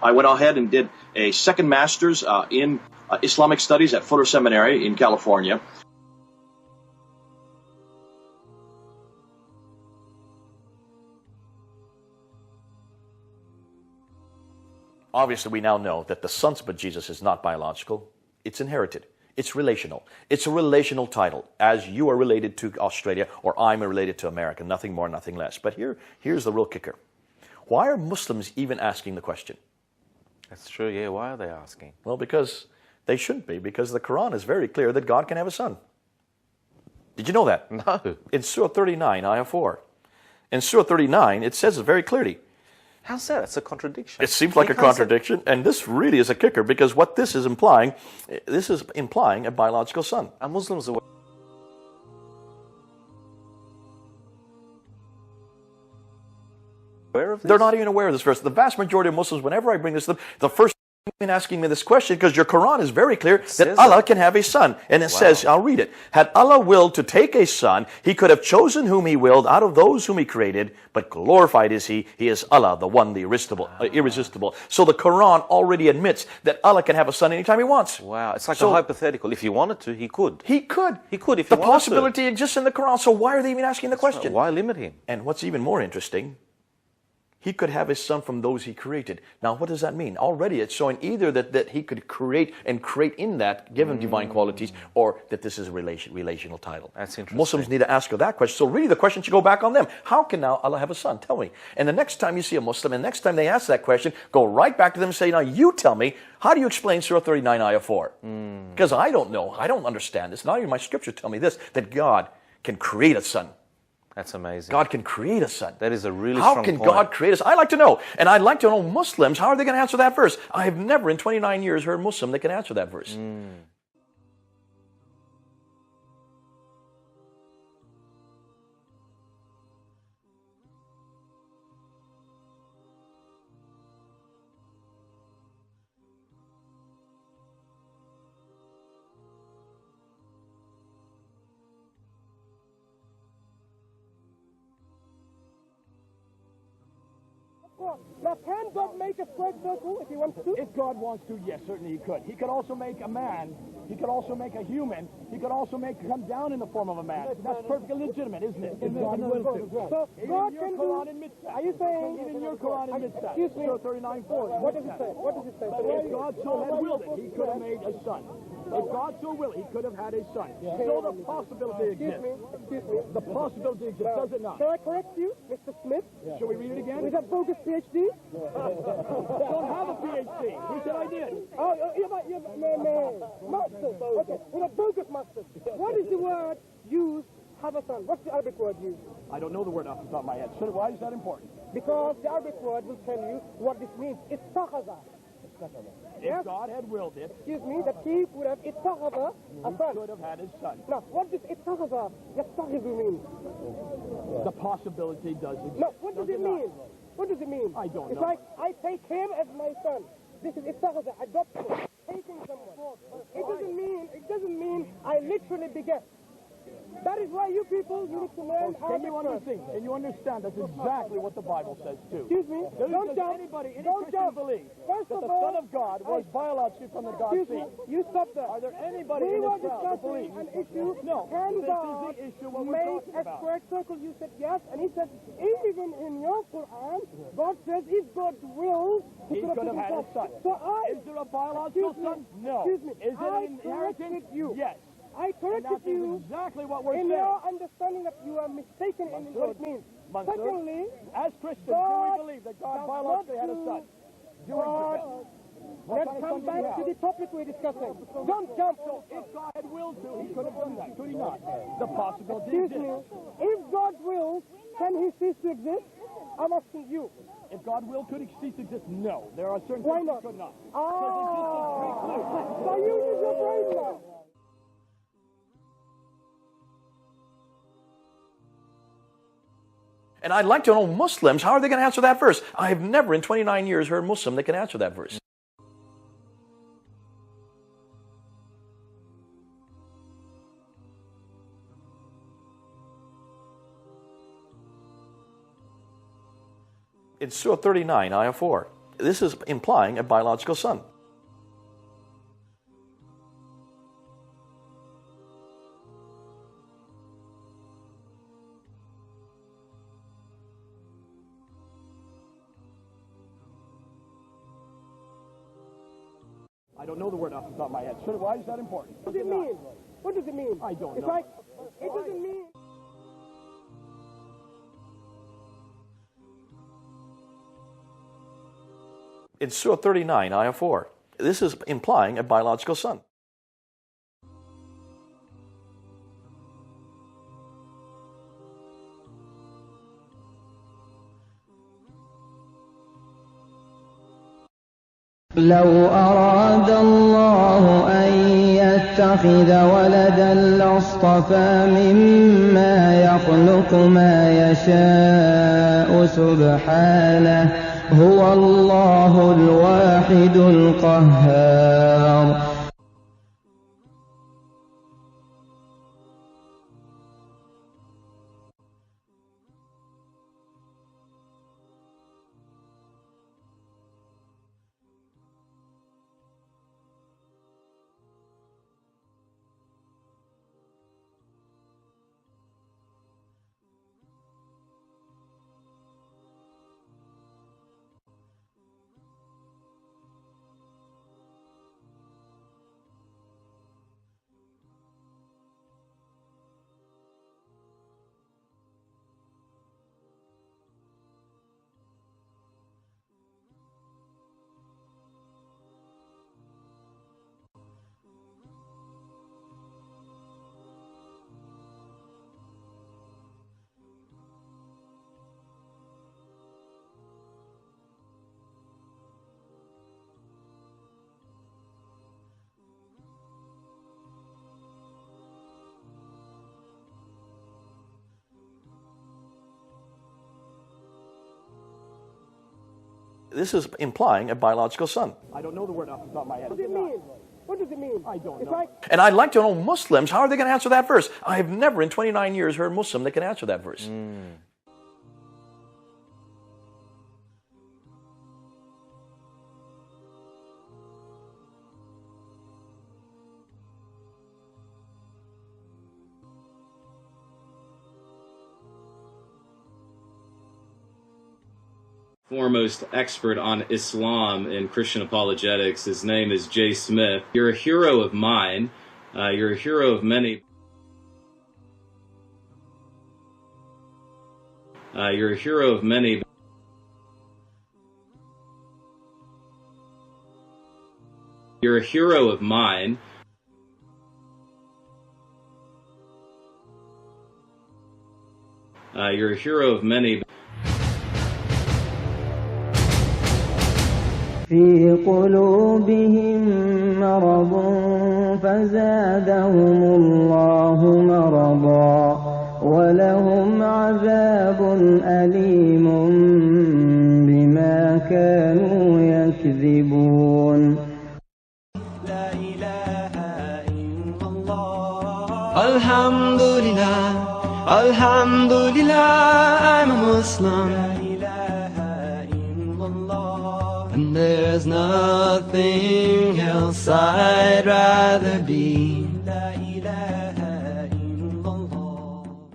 I went ahead and did a second master's in Islamic studies at Fuller Seminary in California. Obviously, we now know that the sonship of Jesus is not biological. It's inherited. It's relational. It's a relational title, as you are related to Australia or I'm related to America. Nothing more, nothing less. But here's the real kicker. Why are Muslims even asking the question? That's true, yeah. Why are they asking? Well, because they shouldn't be, because the Quran is very clear that God can have a son. Did you know that? No. In Surah 39, Ayah 4. In Surah 39, it says it very clearly. How's that? It's a contradiction. It seems like a contradiction, and this really is a kicker, because what this is implying a biological son. Are Muslims aware of this? They're not even aware of this verse. The vast majority of Muslims, whenever I bring this to them, the first thing asking me this question, because your Quran is very clear that Allah can have a son. And it says, I'll read it. Had Allah willed to take a son, He could have chosen whom He willed out of those whom He created, but glorified is He. He is Allah, the one, the irresistible. So the Quran already admits that Allah can have a son anytime He wants. Wow, it's like a hypothetical. If He wanted to, He could. He could. He could if the He wanted possibility exists in the Quran, so why are they even asking the question? Why limit Him? And what's even more interesting, He could have His son from those He created. Now, what does that mean? Already it's showing either that He could create in that, give Him divine qualities, or that this is a relational title. That's interesting. Muslims need to ask her that question. So really the question should go back on them. How can now Allah have a son? Tell me. And the next time you see a Muslim, and next time they ask that question, go right back to them and say, now you tell me, how do you explain Surah 39, Ayah 4? Because I don't know. I don't understand this. Not even my scriptures tell me this, that God can create a son. That's amazing. God can create a son. That is a really strong point. How can God create a son? I'd like to know. And I'd like to know Muslims, how are they going to answer that verse? I have never in 29 years heard a Muslim that can answer that verse. Now, can God make a square circle if He wants to? If God wants to, yes, certainly He could. He could also make a man. He could also make a human. He could also come down in the form of a man. That's perfectly legitimate, isn't it? If God will to. So God even can your Quran admits that. Are you saying? Even your Quran admits that. Excuse me. Surah 39:4. What does it say? What does it say? If God so had willed it, He could have made a son. If God so willed, He could have had a son. So the possibility exists. Excuse me. The possibility exists, does it not? Shall I correct you, Mr. Smith? Shall we read it again? Is that bogus PhD? Don't have a PhD. Who said I did? Oh, master. Okay, with a bogus master. What is the word used, have a son? What's the Arabic word used? I don't know the word off the top of my head. So why is that important? Because the Arabic word will tell you what this means. Ittakhadha. If God had willed it, excuse me, that He would have ittakhadha a son. He could have had his son. Now, what does ittakhadha yattakhidhu mean? The possibility does exist. No, what does it mean? What does it mean? I don't know. It's like, I take him as my son. This is ittakhadha, adoption, taking someone. It doesn't mean I literally beget. That is why you people, you need to learn Can you understand that's exactly what the Bible says too? Excuse me, don't jump. Any Don't Christian jump. believe First that of the all, Son of God was biologically from the God excuse me, seed? you stop there. Are there anybody We in were this crowd that discussing believes? an issue. No, Can this God is the issue what we're make talking a about. square circle? You said yes, and he said, even in your Quran, God says if God wills, He could have had a son. So Is there a biological son? No. Excuse me. Is it I an inheritance? corrected you. Yes. I And corrected that you is exactly what we're in saying. your understanding that you are mistaken in what it means. Mansur, Secondly, as Christians, God do we believe that God does biologically not had a do son? Do we God, accept? What let's kind of come son do we back have? to the topic we're discussing. Don't jump. So if God had willed to, He could have done that, could He not? The possibility Excuse me. exists. If God wills, can He cease to exist? I'm asking you. If God will, could He cease to exist? No. There are certain Why things not? He could not. So you use your brain now. And I'd like to know Muslims, how are they going to answer that verse? I have never in 29 years heard a Muslim that can answer that verse. In Surah 39, Ayah 4, This is implying a biological son. I don't know the word off the top of my head. Why is that important? What does it mean? What does it mean? I don't It's know. like, it doesn't mean... In Surah 39, Ayah 4. This is implying a biological son. لو أراد الله أن يتخذ ولدا لاصطفى مما يخلق ما يشاء سبحانه هو الله الواحد القهار. This is implying a biological son. I don't know the word off the top of my head. What does it mean? What does it mean? I don't It's know. like... And I'd like to know Muslims, how are they going to answer that verse? I have never in 29 years heard a Muslim that can answer that verse. Foremost expert on Islam and Christian apologetics. His name is Jay Smith. You're a hero of mine. You're a hero of many. You're a hero of many. You're a hero of mine. You're a hero of many. في قلوبهم مرض فزادهم الله مرضا ولهم عذاب أليم بما كانوا يكذبون. لا إله إلا الله الحمد لله الحمد لله I'm a Muslim. And there's nothing else I'd rather be.